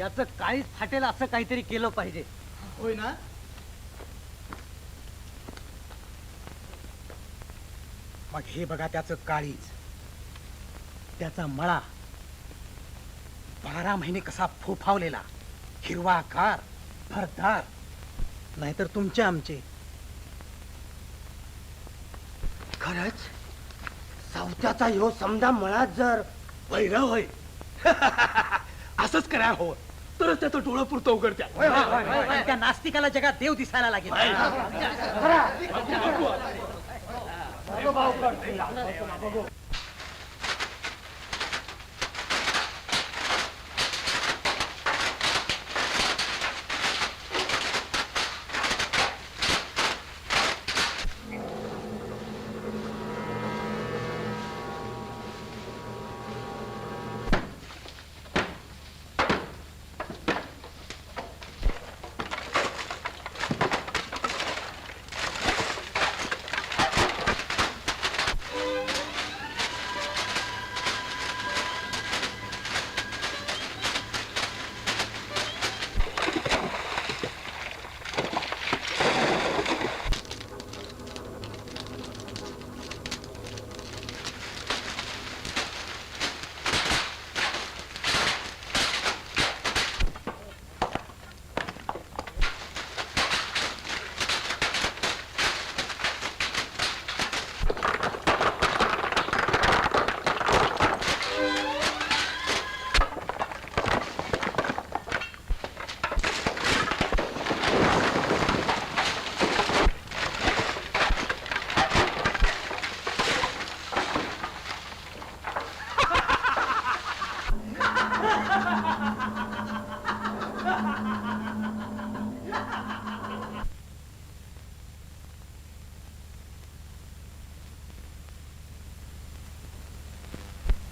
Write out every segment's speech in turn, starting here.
त्याचं काळीच फाटेल असं काहीतरी केलं पाहिजे. होय ना? मग हे बघा त्याचं काळीज, त्याचा मळा 12 महिने कसा फोफावलेला, हिरवागार, भरदार. नाहीतर तुमचे आमचे. खरंच सावत्याचा ह्यो समजा मळा जर वैरव होय. असंच करा हो, तरच त्याचं डोळं पुरतं उघडत्या. आणि त्या नास्तिकाला जगात देव दिसायला लागेल.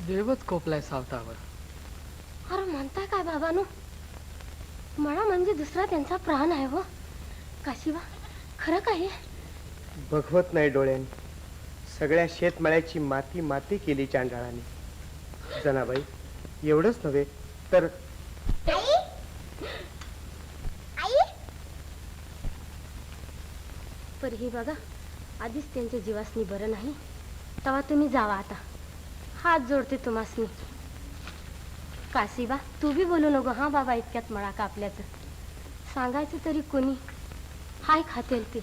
देवच कोपलाय सावतावर. अरे म्हणताय काय बाबानो? मळा म्हणजे दुसरा त्यांचा प्राण आहे हो. काशीबा खरं काय? बघवत नाही डोळ्याने. सगळ्या शेतमळ्याची माती माती केली चांडाळाने. जनाबाई एवढंच नव्हे तर पर हे बघा, आधीच त्यांच्या जीवासनी बरं नाही. तेव्हा तुम्ही जावा आता. हात जोडते तुम्हासनी. काशीबा तू बी बोलू नको हा बाबा. इतक्यात मळा कापल्याचं सांगायचं तरी कोणी हाय खातेल ते.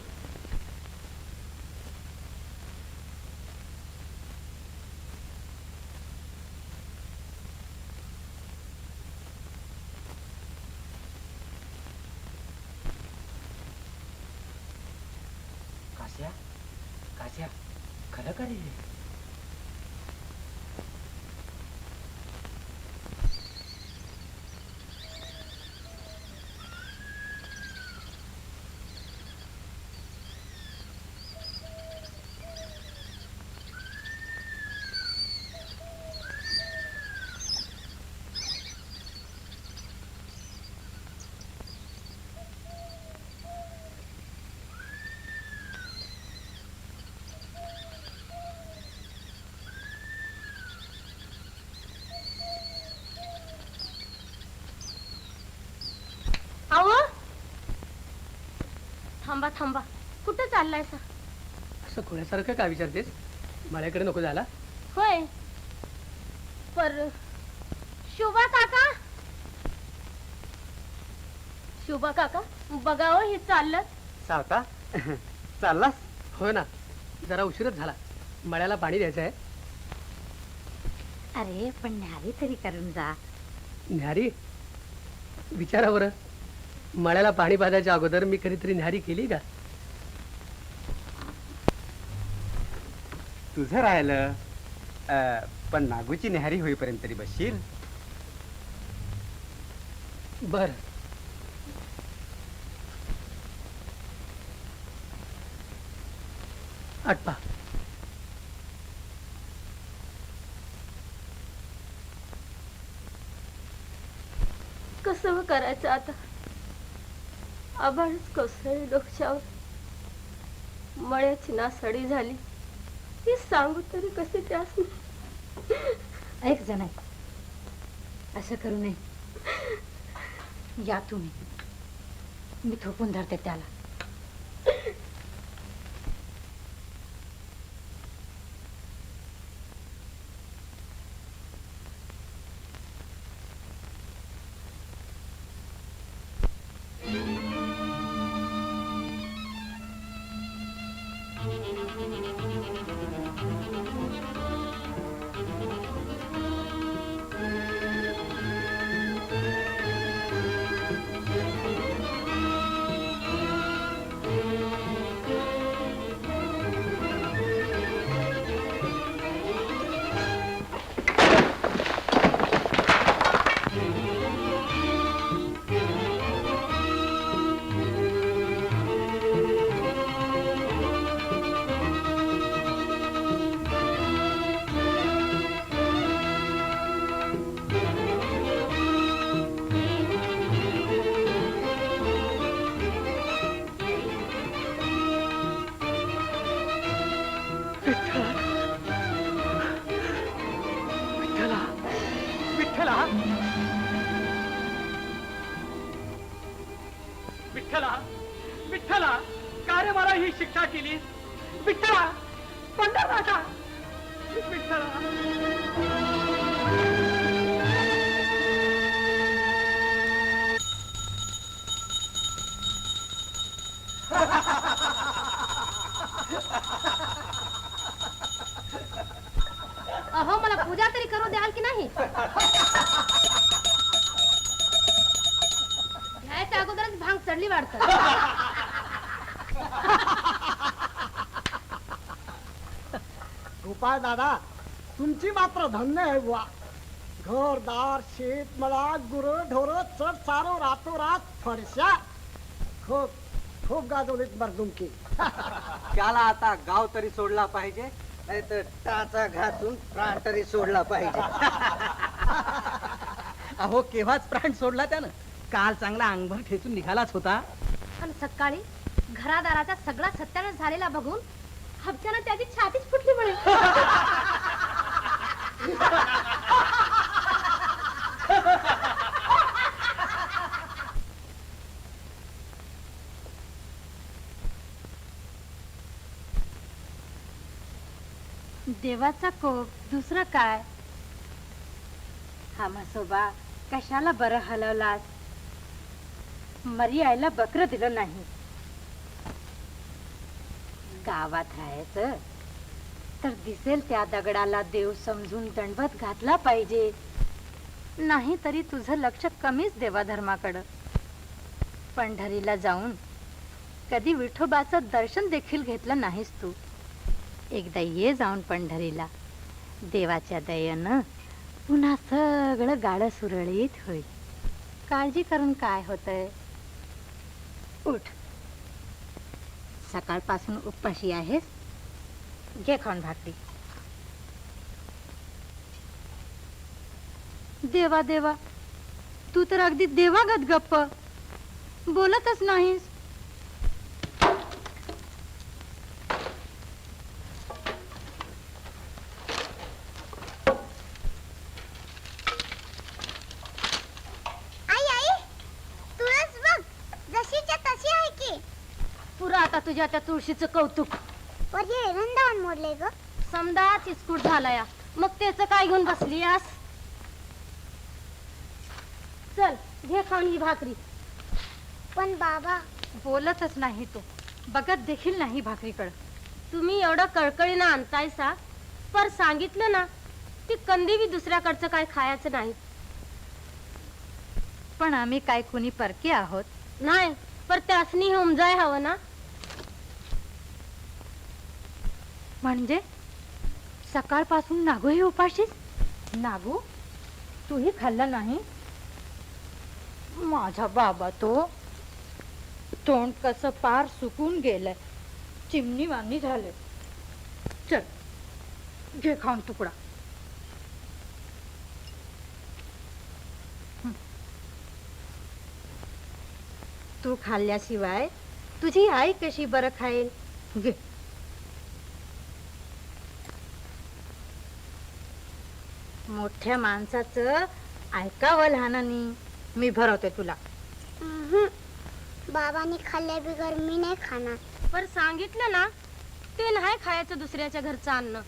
काश्या काश्या खरं का रे? थांबा थांबा, कुठं चाललाय सा? असं खोळ्यासारखं का विचारतेस? मळ्याकडे नको झाला? होय, पर शुभा काका, शुभा काका बघावं हे चाललं. सावता चाललास? हो ना, जरा उशीरच झाला. मळ्याला पाणी द्यायचं आहे. अरे पण न्यारी तरी करून जा. न्यारी? विचारा बरं, मळ्याला पाणी पाजायच्या अगोदर मी कधीतरी न्यारी केली का? तुझं राहिलं, पण नागूची न्यारी होईपर्यंत तरी बसशील. बर. आटपा. कसं करायचं आता? आभाळच कोसळले डोक्यावर. मळ्याची नासाडी झाली. ती सांगू तरी कसे त्यास? ऐक जण, असं करू नये. या तुम्ही, मी थोपून धरते त्याला. विठ्ठला विठ्ठला विठ्ठला विठ्ठला का रे मला ही शिक्षा केली? विठ्ठला पंढरनाथा विठ्ठला. अहो मला पूजा तरी करू द्याल की नाही? घ्यायच्या अगोदरच भांग चढली वाढत. गोपाळ दादा, तुमची मात्र धन्य आहे बुवा. घरदार शेत मळा गुर ढोर चढ सारो रातोरात फरशा. खूप खूप गाजवलीत मर्दुमकी. त्याला आता गाव तरी सोडला पाहिजे, नाही तर टाचा घासून प्राण तरी सोडला पाहिजे. अहो केव्हाच प्राण सोडला त्यानं. काल चांगला अंगभर ठेचून निघालाच होता. आणि सकाळी घरादाराचा सगळा सत्यानाश झालेला बघून हप्त्यानं त्याची छातीच फुटली म्हणे. देवाचा कोप दुसरं काय? हा म्हसोबा कशाला बरं हलवलास? मरी आईला बकर दिलं नाही. गावात राहायचं तर दिसेल त्या दगडाला देव समजून दंडवत घातला पाहिजे. नाही तरी तुझं लक्ष कमीच देवाधर्माकडं. पंढरीला जाऊन कधी विठोबाचं दर्शन देखील घेतलं नाहीस तू. एकदा ये जाऊन पंढरीला. देवाच्या दयेनं पुन्हा सगळं गाडं सुरळीत होईल. काळजी करून काय होतंय? उठ, सकाळपासून उपाशी आहेस. घे खाऊन भाकरी. देवा देवा, तू तर अगदी देवागत गप्प बोलतच नाहीस. पुरा आता तुझ्या त्या तुळशीचं कौतुक. वृंदावन मोडले ग. समदा चिस्कूट झालाय, मग त्याच काय घेऊन बसलीयास? चल घे खाऊन ही भाकरी. पण बाबा, बोलतच नाही तू, बघत देखील नाही भाकरीकडं. तुम्ही एवढं कळकळीनं आणतायसा, पर सांगितलं ना की कंदी बी दुसऱ्याकडचं काय खायचं नाही. पण आम्ही काय कुणी परके आहोत? नाही, पर त्यासनी हे उमजाय हवं ना. म्हणजे सकाळपासून नागू ही उपाशीच? नागू, तूही खाल्लं नाही? माझा बाबा तो तोंड कसं पार सुकून गेलंय, चिमणी वाणी झाले. चल घे खाऊन तुकडा. तू खाल्ल्याशिवाय तुझी आई कशी बरं खाईल? घे. मोठ्या माणसाचं ऐकावं लहानांनी. मी भरवते तुला. बाबांनी खाल्ल्या बिगर मी नाही खाणार. पर सांगितलं ना ते नाही खायचं दुसऱ्याच्या घरचं अन्न.